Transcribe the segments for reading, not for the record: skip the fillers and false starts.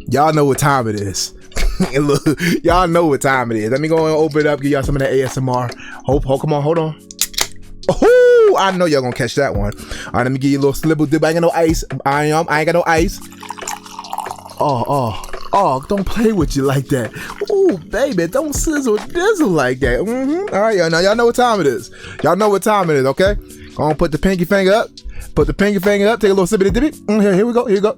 Y'all know what time it is. Look, y'all know what time it is. Let me go and open it up, give y'all some of that ASMR. Come on, hold on. Oh, I know y'all gonna catch that one. All right, let me give you a little slibble dip. I ain't got no ice. I ain't got no ice. Oh, don't play with you like that. Ooh, baby, don't sizzle dizzle like that. All right, y'all know what time it is. Y'all know what time it is, okay? Go on, put the pinky finger up. Put the pinky finger up. Take a little sippity dippy. Here we go. Here you go.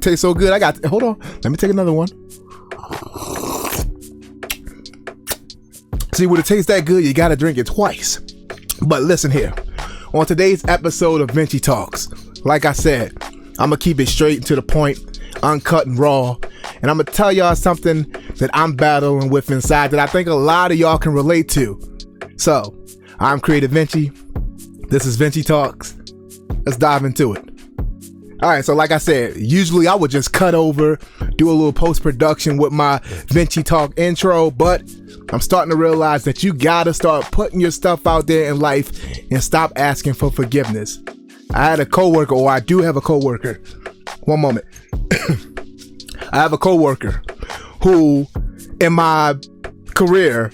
Tastes so good. Hold on. Let me take another one. See, when it tastes that good, you gotta drink it twice. But listen here. On today's episode of Venchie Talks, like I said, I'm gonna keep it straight and to the point, uncut and raw. And I'm gonna tell y'all something that I'm battling with inside that I think a lot of y'all can relate to. So, I'm Creative Venchie. This is Venchie Talks. Let's dive into it. All right, so like I said, usually I would just cut over, do a little post-production with my Venchie Talk intro, but I'm starting to realize that you gotta start putting your stuff out there in life and stop asking for forgiveness. I had a coworker, or I do have a coworker. One moment. I have a coworker who, in my career,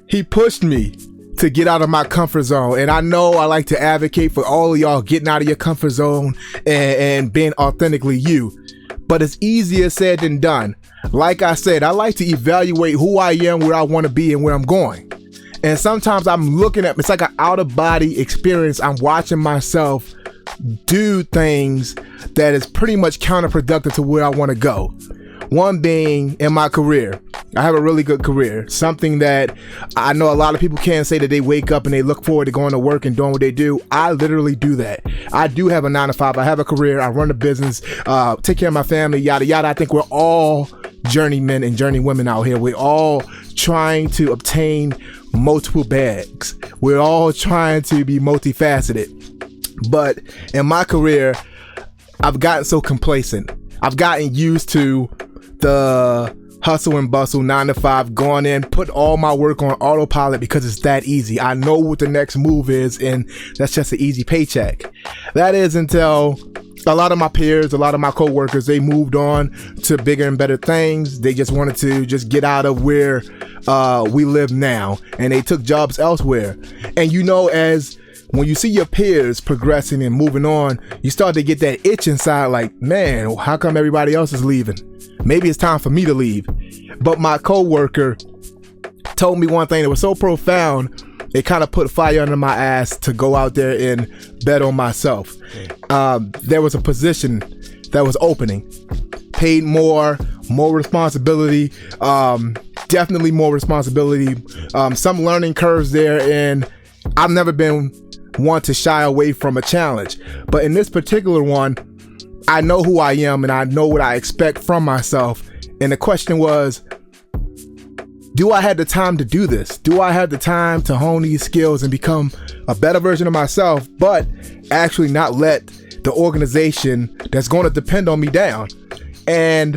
he pushed me to get out of my comfort zone. And I know I like to advocate for all of y'all getting out of your comfort zone and being authentically you. But it's easier said than done. Like I said, I like to evaluate who I am, where I want to be, and where I'm going. And sometimes I'm looking at, it's like an out of body experience. I'm watching myself do things that is pretty much counterproductive to where I want to go. One being in my career. I have a really good career. Something that I know a lot of people can't say that they wake up and they look forward to going to work and doing what they do. I literally do that. I do have a 9-to-5. I have a career. I run a business, take care of my family, yada, yada. I think we're all journeymen and journeywomen out here. We're all trying to obtain multiple bags. We're all trying to be multifaceted. But in my career, I've gotten so complacent. I've gotten used to the hustle and bustle, 9-to-5, going in, put all my work on autopilot because it's that easy. I know what the next move is, and that's just an easy paycheck. That is until a lot of my peers, a lot of my coworkers, they moved on to bigger and better things. They just wanted to just get out of where we live now, and they took jobs elsewhere. And you know, as when you see your peers progressing and moving on, you start to get that itch inside like, man, how come everybody else is leaving? Maybe it's time for me to leave. But my coworker told me one thing that was so profound, it kind of put fire under my ass to go out there and bet on myself. There was a position that was opening, paid more responsibility, definitely more responsibility, some learning curves there, and I've never been one to shy away from a challenge. But in this particular one, I know who I am and I know what I expect from myself. And the question was, do I have the time to do this? Do I have the time to hone these skills and become a better version of myself, but actually not let the organization that's going to depend on me down? And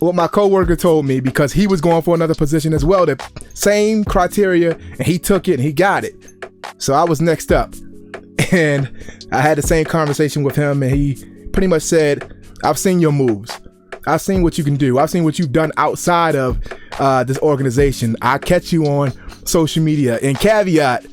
what my coworker told me, because he was going for another position as well, the same criteria, and he took it and he got it. So I was next up, and I had the same conversation with him, and he pretty much said, I've seen your moves. I've seen what you can do. I've seen what you've done outside of this organization. I catch you on social media. And caveat,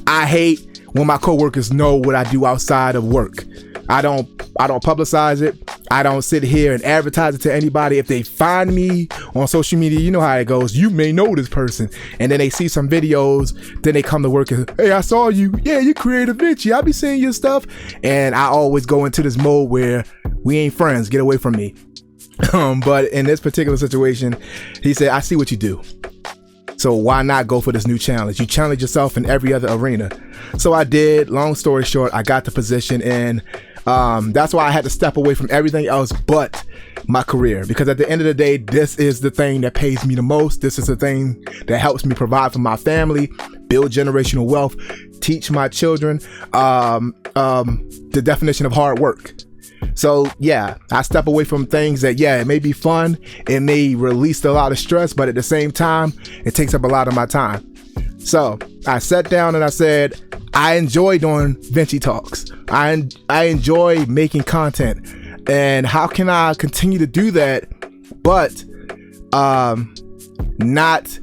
I hate when my coworkers know what I do outside of work. I don't publicize it. I don't sit here and advertise it to anybody. If they find me on social media, you know how it goes. You may know this person. And then they see some videos. Then they come to work and, hey, I saw you. Yeah, you Creative Venchie. I be seeing your stuff. And I always go into this mode where we ain't friends. Get away from me. But in this particular situation, he said, I see what you do. So why not go for this new challenge? You challenge yourself in every other arena. So I did. Long story short, I got the position, and that's why I had to step away from everything else but my career, because at the end of the day, this is the thing that pays me the most. This is the thing that helps me provide for my family, build generational wealth, teach my children the definition of hard work. So yeah, I step away from things that, yeah, it may be fun, it may release a lot of stress, but at the same time, it takes up a lot of my time. So I sat down and I said, I enjoy doing Venchie Talks. I enjoy making content. And how can I continue to do that but not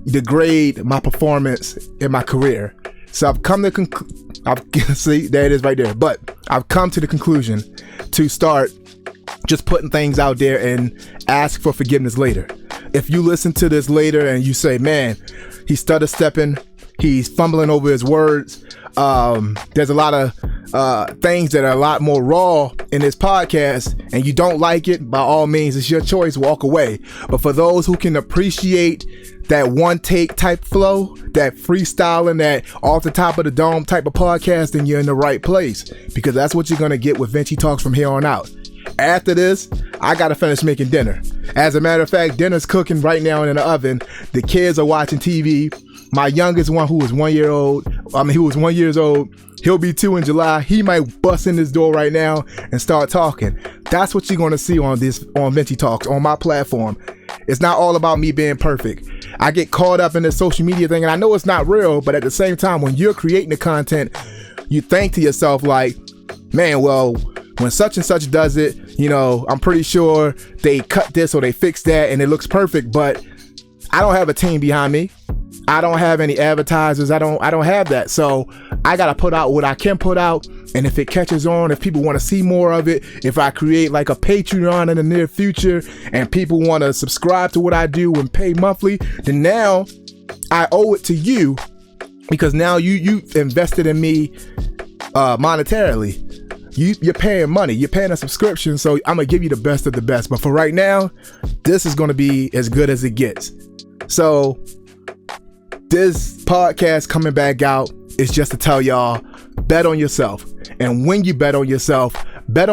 degrade my performance in my career? So I've come to see, there it is right there. But I've come to the conclusion to start just putting things out there and ask for forgiveness later. If you listen to this later and you say, man, he's stutter stepping, he's fumbling over his words, there's a lot of things that are a lot more raw in this podcast, and you don't like it, by all means, it's your choice, walk away. But for those who can appreciate that one take type flow, that freestyling, that off the top of the dome type of podcast, then you're in the right place, because that's what you're going to get with Venchie Talks from here on out. After this, I gotta finish making dinner. As a matter of fact, dinner's cooking right now in the oven. The kids are watching TV. My youngest one, who was 1 year old, he was 1 year old. He'll be 2 in July. He might bust in this door right now and start talking. That's what you're gonna see on Venchie Talks, on my platform. It's not all about me being perfect. I get caught up in this social media thing, and I know it's not real, but at the same time, when you're creating the content, you think to yourself like, man, well, when such and such does it, you know, I'm pretty sure they cut this or they fixed that and it looks perfect, but I don't have a team behind me. I don't have any advertisers. I don't have that. So I got to put out what I can put out. And if it catches on, if people want to see more of it, if I create like a Patreon in the near future and people want to subscribe to what I do and pay monthly, then now I owe it to you, because now you invested in me monetarily. You're paying money, you're paying a subscription, so I'm gonna give you the best of the best. But for right now, this is gonna be as good as it gets. So this podcast coming back out is just to tell y'all, bet on yourself. And when you bet on yourself that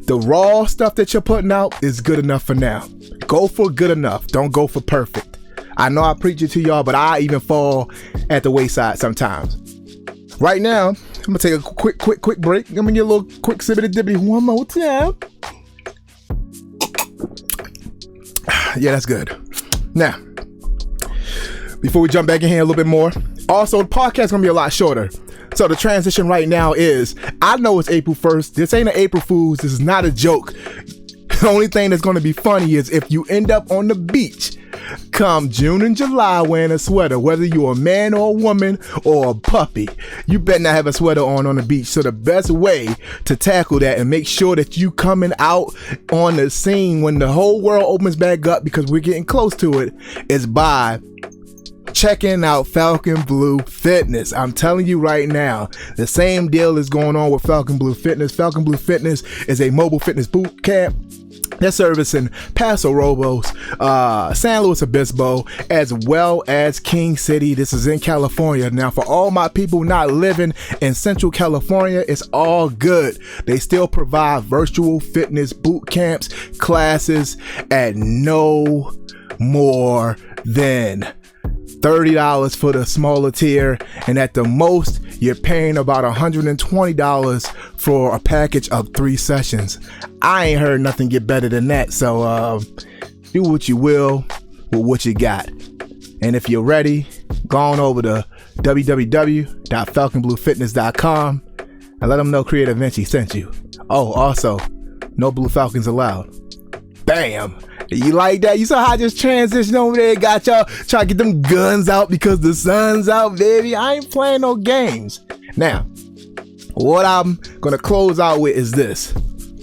the raw stuff that you're putting out is good enough for now. Go for good enough, don't go for perfect. I know I preach it to y'all, but I even fall at the wayside sometimes. Right now, I'm gonna take a quick break. I'm gonna get a little quick sippity dippity one more time. Yeah, that's good. Now, before we jump back in here a little bit more, also the podcast is gonna be a lot shorter. So the transition right now is, I know it's April 1st. This ain't an April Fool's. This is not a joke. The only thing that's gonna be funny is if you end up on the beach come June and July wearing a sweater, whether you're a man or a woman or a puppy, you better not have a sweater on the beach. So the best way to tackle that and make sure that you coming out on the scene when the whole world opens back up, because we're getting close to it, is by checking out Falcon Blue Fitness. I'm telling you right now, the same deal is going on with Falcon Blue Fitness. Falcon Blue Fitness is a mobile fitness boot camp. They're servicing Paso Robles, San Luis Obispo, as well as King City. This is in California. Now, for all my people not living in Central California, it's all good. They still provide virtual fitness boot camps, classes at no more than $30 for the smaller tier, and at the most you're paying about $120 for a package of 3 sessions. I ain't heard nothing get better than that. So do what you will with what you got, and if you're ready, go on over to www.falconbluefitness.com and let them know Creative Venchie sent you. Oh, also, no blue falcons allowed. Bam. You like that? You saw how I just transitioned over there, got y'all trying to get them guns out because the sun's out, baby. I ain't playing no games. Now, what I'm gonna close out with is this.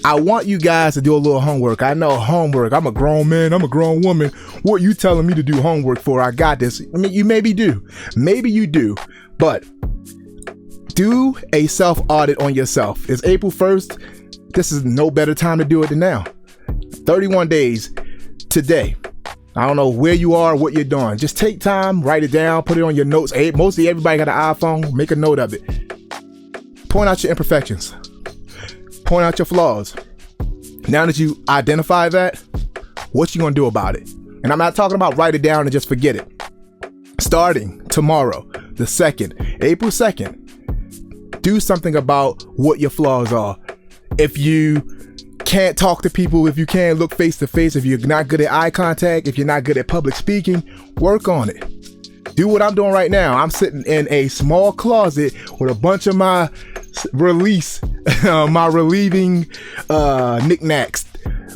I want you guys to do a little homework. I know homework. I'm a grown man, I'm a grown woman. What you telling me to do homework for? I got this. I mean, you maybe do. Maybe you do. But do a self-audit on yourself. It's April 1st. This is no better time to do it than now. 31 days today. I don't know where you are, what you're doing. Just take time, write it down, put it on your notes. Mostly everybody got an iPhone. Make a note of it. Point out your imperfections. Point out your flaws. Now that you identify that, what you gonna do about it? And I'm not talking about write it down and just forget it. Starting tomorrow, the 2nd, April 2nd, do something about what your flaws are. If you can't talk to people, if you can't look face to face, if you're not good at eye contact, if you're not good at public speaking, work on it. do what I'm doing right now. I'm sitting in a small closet with a bunch of my my relieving knickknacks,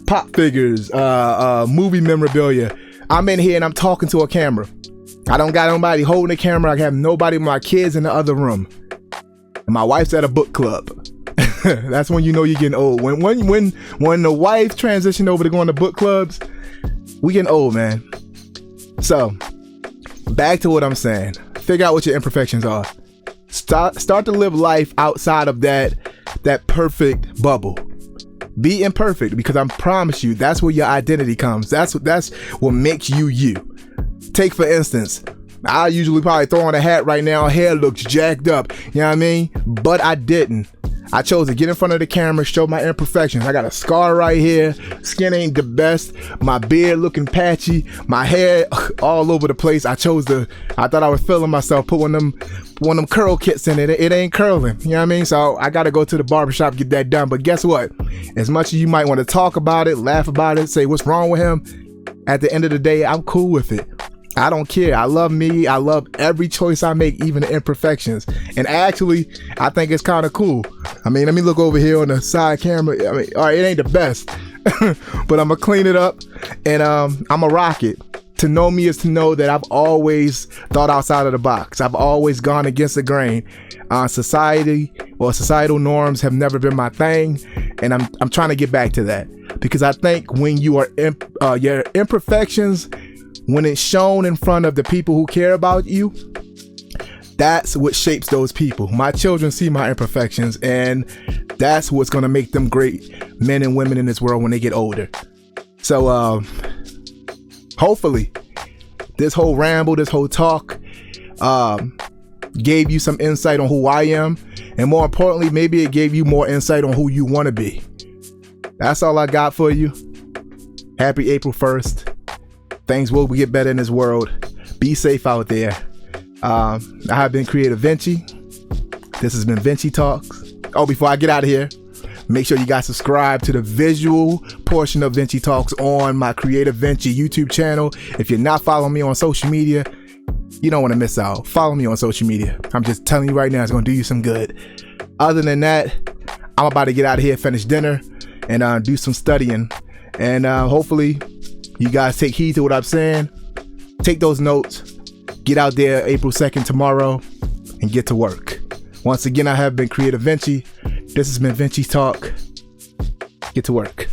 pop figures, movie memorabilia. I'm in here and I'm talking to a camera. I don't got nobody holding the camera. I have nobody, my kids in the other room. And my wife's at a book club. That's when you know you're getting old. When the wife transitioned over to going to book clubs, we getting old, man. So back to what I'm saying. Figure out what your imperfections are. Start to live life outside of that perfect bubble. Be imperfect, because I promise you, that's where your identity comes. That's what makes you you. Take for instance, I usually probably throw on a hat right now. Hair looks jacked up. You know what I mean? But I didn't. I chose to get in front of the camera, show my imperfections. I got a scar right here. Skin ain't the best. My beard looking patchy. My hair all over the place. I thought I was feeling myself. Put one of them curl kits in it. It ain't curling. You know what I mean? So I got to go to the barbershop, get that done. But guess what? As much as you might want to talk about it, laugh about it, say what's wrong with him, at the end of the day, I'm cool with it. I don't care. I love me. I love every choice I make, even the imperfections. And actually, I think it's kind of cool. I mean, let me look over here on the side camera. I mean, all right, it ain't the best, but I'm gonna clean it up and I'm gonna rock it. To know me is to know that I've always thought outside of the box. I've always gone against the grain. Societal norms have never been my thing, and I'm trying to get back to that, because I think when you are your imperfections, when it's shown in front of the people who care about you, that's what shapes those people. My children see my imperfections, and that's what's going to make them great men and women in this world when they get older. So hopefully this whole ramble, this whole talk gave you some insight on who I am, and more importantly, maybe it gave you more insight on who you want to be. That's all I got for you. Happy April 1st. Things will get better in this world. Be safe out there. I have been Creative Venchie. This has been Venchie Talks. Oh, before I get out of here, make sure you guys subscribe to the visual portion of Venchie Talks on my Creative Venchie YouTube channel. If you're not following me on social media, you don't want to miss out. Follow me on social media. I'm just telling you right now, it's going to do you some good. Other than that, I'm about to get out of here, finish dinner, and do some studying. And hopefully you guys take heed to what I'm saying. Take those notes. Get out there April 2nd tomorrow and get to work. Once again, I have been Creative Venchie. This has been Venchie Talk. Get to work.